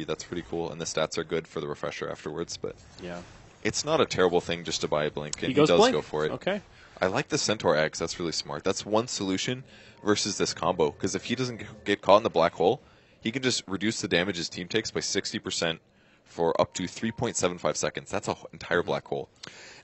TP. That's pretty cool, and the stats are good for the refresher afterwards. But yeah, it's not a terrible thing just to buy a blink, and he does go for it. Okay. I like the Centaur eggs. That's really smart. That's one solution versus this combo, because if he doesn't get caught in the black hole, he can just reduce the damage his team takes by 60% for up to 3.75 seconds. That's an entire black hole.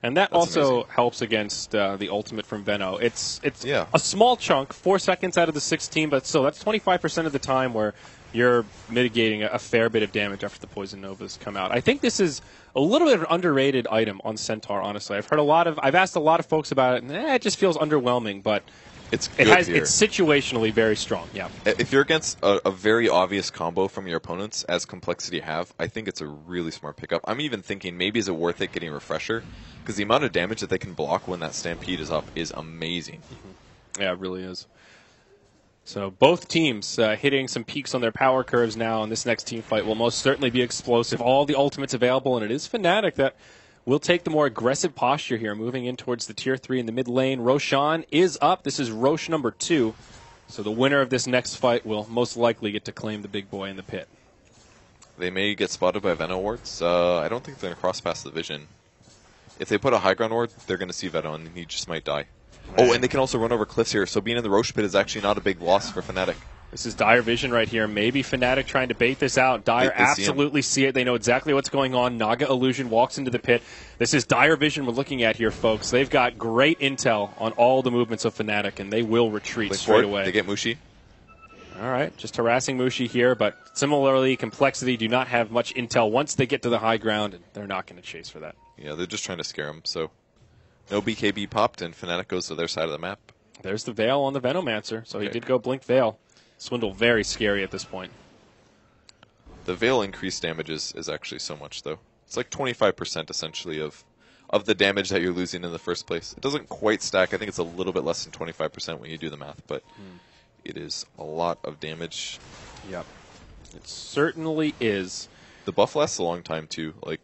And that That's also amazing. helps against the ultimate from Venno. It's Yeah. a small chunk, 4 seconds out of the 16, but still, that's 25% of the time where you're mitigating a fair bit of damage after the Poison Novas come out. I think this is a little bit of an underrated item on Centaur, honestly. I've asked a lot of folks about it, and it just feels underwhelming, but It's situationally very strong. Yeah. If you're against a very obvious combo from your opponents, as Complexity have, I think it's a really smart pickup. I'm even thinking maybe is it worth it getting Refresher, because the amount of damage that they can block when that Stampede is up is amazing. Yeah, it really is. So both teams hitting some peaks on their power curves now, and this next team fight will most certainly be explosive. All the ultimates available, and it is Fnatic that will take the more aggressive posture here, moving in towards the Tier 3 in the mid lane. Roshan is up. This is Roche number 2. So the winner of this next fight will most likely get to claim the big boy in the pit. They may get spotted by Venno wards. I don't think they're going to cross past the vision. If they put a high ground ward, they're going to see Venno, and he just might die. Oh, and they can also run over cliffs here, so being in the Roche pit is actually not a big loss for Fnatic. This is Dire Vision right here. Maybe Fnatic trying to bait this out. Dire They absolutely see it. They know exactly what's going on. Naga Illusion walks into the pit. This is Dire Vision we're looking at here, folks. They've got great intel on all the movements of Fnatic, and they will retreat straight away. They get Mushi. All right, just harassing Mushi here, but similarly, Complexity do not have much intel once they get to the high ground, and they're not going to chase for that. Yeah, they're just trying to scare him, so no BKB popped, and Fnatic goes to their side of the map. There's the Veil on the Venomancer, so he did go Blink Veil. Swindle very scary at this point. The Veil increased damages is actually so much, though. It's like 25% essentially of the damage that you're losing in the first place. It doesn't quite stack. I think it's a little bit less than 25% when you do the math, but it is a lot of damage. Yep. It certainly is. The buff lasts a long time, too. Like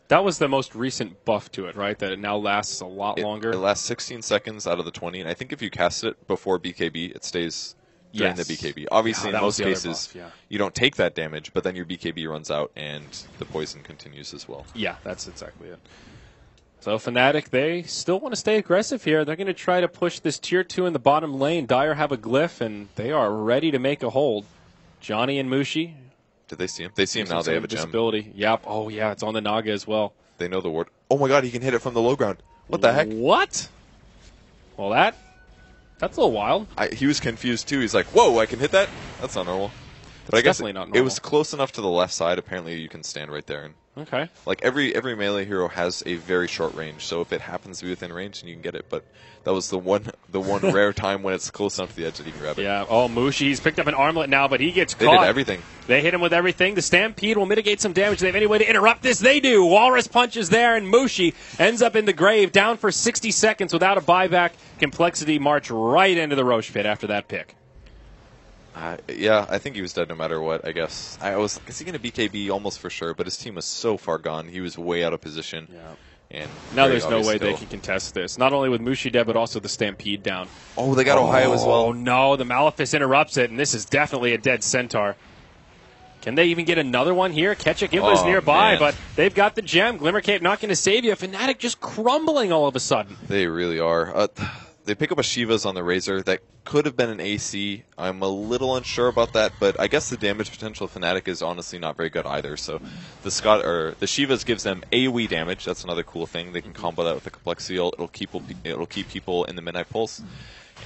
that was the most recent buff to it, right? That it now lasts a lot longer. It lasts 16 seconds out of the 20, and I think if you cast it before BKB, it stays during the BKB. Obviously, in most cases, you don't take that damage, but then your BKB runs out, and the poison continues as well. Yeah, that's exactly it. So Fnatic, they still want to stay aggressive here. They're going to try to push this Tier 2 in the bottom lane. Dire have a glyph, and they are ready to make a hold. Johnny and Mushi. Did they see him? They see him now. They have a gem. Yep. Oh, yeah, it's on the Naga as well. They know the ward. Oh, my God, he can hit it from the low ground. What the heck? What? Well, that's a little wild. He was confused, too. He's like, whoa, I can hit that? That's not normal. But I guess definitely not normal. It was close enough to the left side. Apparently, you can stand right there. And okay. Like, every melee hero has a very short range, so if it happens to be within range, then you can get it. But that was the one rare time when it's close enough to the edge that you can grab it. Yeah. Oh, Mushi, he's picked up an armlet now, but he gets caught. They did everything. They hit him with everything. The Stampede will mitigate some damage. They have any way to interrupt this? They do. Walrus punches there, and Mushi ends up in the grave, down for 60 seconds without a buyback. Complexity march right into the Roche pit after that pick. Yeah, I think he was dead no matter what, I guess. Is he going to BKB almost for sure, but his team was so far gone. He was way out of position. Yeah. And now there's no way they can contest this. Not only with Mushi dead, but also the Stampede down. Oh, they got Ohio as well. Oh, no. The Malefice interrupts it, and this is definitely a dead Centaur. Can they even get another one here? Ketchuk is nearby, but they've got the gem. Glimmer Cape not going to save you. Fnatic just crumbling all of a sudden. They really are. They pick up a Shiva's on the Razor. That could have been an AC. I'm a little unsure about that, but I guess the damage potential of Fnatic is honestly not very good either. So the Shiva's gives them AoE damage. That's another cool thing. They can combo that with the Complexity ult. It'll keep people in the Midnight Pulse.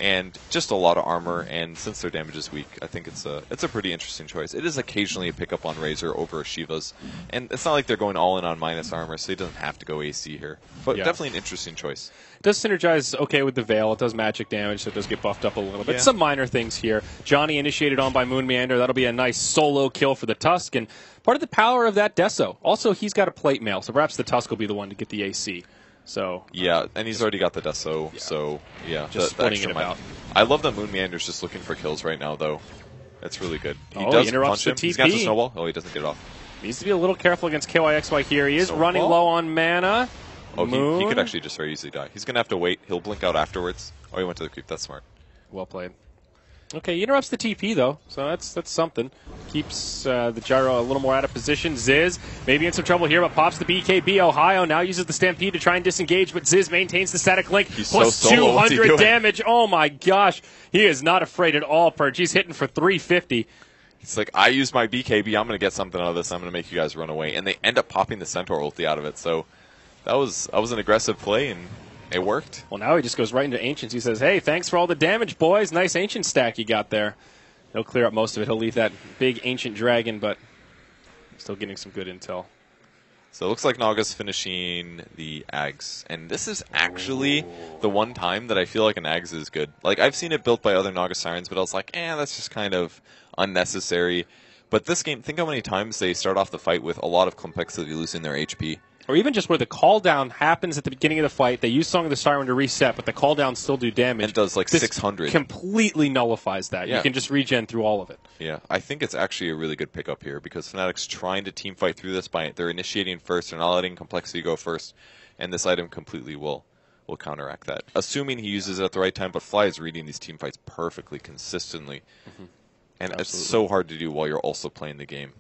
And just a lot of armor, and since their damage is weak, I think it's a pretty interesting choice. It is occasionally a pickup on Razor over a Shiva's, and it's not like they're going all in on minus armor, so he doesn't have to go AC here. But definitely an interesting choice. It does synergize okay with the Veil. It does magic damage, so it does get buffed up a little bit. Some minor things here. Johnny initiated on by Moon Meander. That'll be a nice solo kill for the Tusk, and part of the power of that Deso. Also, he's got a plate mail, so perhaps the Tusk will be the one to get the AC. So yeah, and he's already got the Deso, so yeah. Just splitting it about. I love that Moon Meander's just looking for kills right now, though. That's really good. He does punch him. He's got the snowball. Oh, he doesn't get it off. Needs to be a little careful against KYXY here. He is running low on mana. Oh, he could actually just very easily die. He's going to have to wait. He'll blink out afterwards. Oh, he went to the creep. That's smart. Well played. Okay, he interrupts the TP, though, so that's something. Keeps the gyro a little more out of position. Ziz maybe in some trouble here, but pops the BKB. Ohio now uses the Stampede to try and disengage, but Ziz maintains the static link. He's plus so solo. 200 damage. Oh, my gosh. He is not afraid at all, Purge. He's hitting for 350. It's like, I use my BKB, I'm going to get something out of this, I'm going to make you guys run away. And they end up popping the Centaur ulti out of it, so that was an aggressive play, and it worked. Well, now he just goes right into Ancients. He says, hey, thanks for all the damage, boys. Nice Ancient stack you got there. He'll clear up most of it. He'll leave that big Ancient Dragon, but still getting some good intel. So it looks like Naga's finishing the Ags. And this is actually the one time that I feel like an Ags is good. Like, I've seen it built by other Naga Sirens, but I was like, that's just kind of unnecessary. But this game, think how many times they start off the fight with a lot of complexity losing their HP. Or even just where the call down happens at the beginning of the fight. They use Song of the Siren to reset, but the call downs still do damage. It does like this 600. Completely nullifies that. Yeah. You can just regen through all of it. Yeah, I think it's actually a really good pickup here because Fnatic's trying to team fight through this by they're initiating first, they're not letting complexity go first, and this item completely will counteract that. Assuming he uses it at the right time, but Fly is reading these team fights perfectly, consistently. Mm-hmm. And Absolutely. It's so hard to do while you're also playing the game.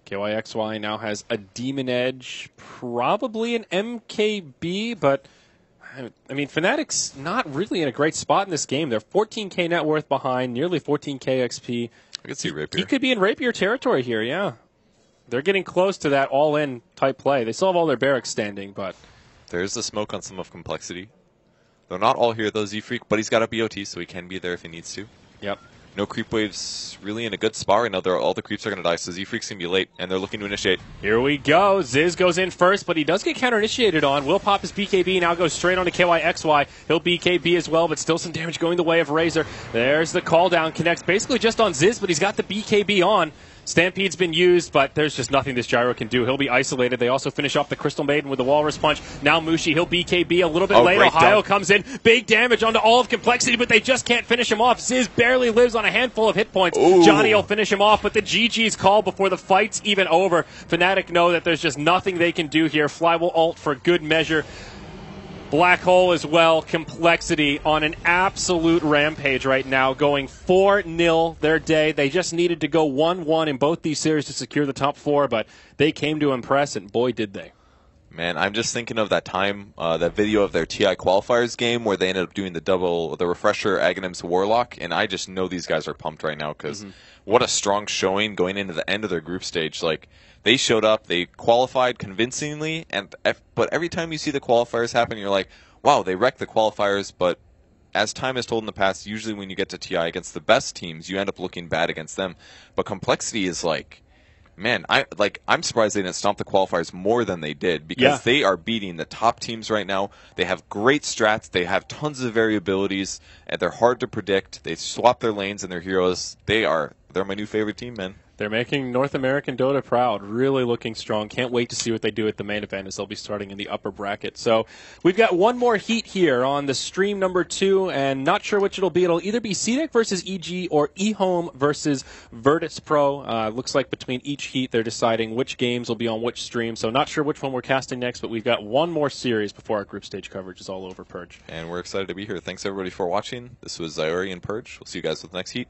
KYXY now has a Demon Edge, probably an MKB, but I mean, Fnatic's not really in a great spot in this game. They're 14k net worth behind, nearly 14k XP. I could see Rapier. He could be in Rapier territory here, yeah. They're getting close to that all-in type play. They still have all their barracks standing, but there's the smoke on some of Complexity. They're not all here, though, Z-Freak, but he's got a BOT, so he can be there if he needs to. Yep. No creep waves really in a good spot right now. All the creeps are going to die, so Z-Freak's going to be late, and they're looking to initiate. Here we go. Ziz goes in first, but he does get counter-initiated on. Will pop his BKB, now goes straight on to KYXY. He'll BKB as well, but still some damage going the way of Razor. There's the call down. Connects basically just on Ziz, but he's got the BKB on. Stampede's been used, but there's just nothing this gyro can do. He'll be isolated. They also finish off the Crystal Maiden with the Walrus Punch. Now Mushi, he'll BKB a little bit late. Ohio comes in. Big damage onto all of Complexity, but they just can't finish him off. Ziz barely lives on a handful of hit points. Ooh. Johnny will finish him off, but the GG's call before the fight's even over. Fnatic know that there's just nothing they can do here. Fly will ult for good measure. Black Hole as well, Complexity on an absolute rampage right now, going 4-0 their day. They just needed to go 1-1 in both these series to secure the top 4, but they came to impress, and boy, did they. Man, I'm just thinking of that time, that video of their TI qualifiers game where they ended up doing the refresher Aghanims Warlock, and I just know these guys are pumped right now because what a strong showing going into the end of their group stage. Like, they showed up, they qualified convincingly, but every time you see the qualifiers happen, you're like, wow, they wrecked the qualifiers, but as time has told in the past, usually when you get to TI against the best teams, you end up looking bad against them. But Complexity is like, man, I'm surprised they didn't stomp the qualifiers more than they did because they are beating the top teams right now. They have great strats, they have tons of variabilities, and they're hard to predict. They swap their lanes and their heroes. They're my new favorite team, man. They're making North American Dota proud. Really looking strong. Can't wait to see what they do at the main event as they'll be starting in the upper bracket. So we've got one more heat here on the stream number 2, and not sure which it'll be. It'll either be CDEC versus EG or eHome versus Virtus Pro. Looks like between each heat they're deciding which games will be on which stream. So not sure which one we're casting next, but we've got one more series before our group stage coverage is all over, Purge. And we're excited to be here. Thanks everybody for watching. This was Zyori and Purge. We'll see you guys with the next heat.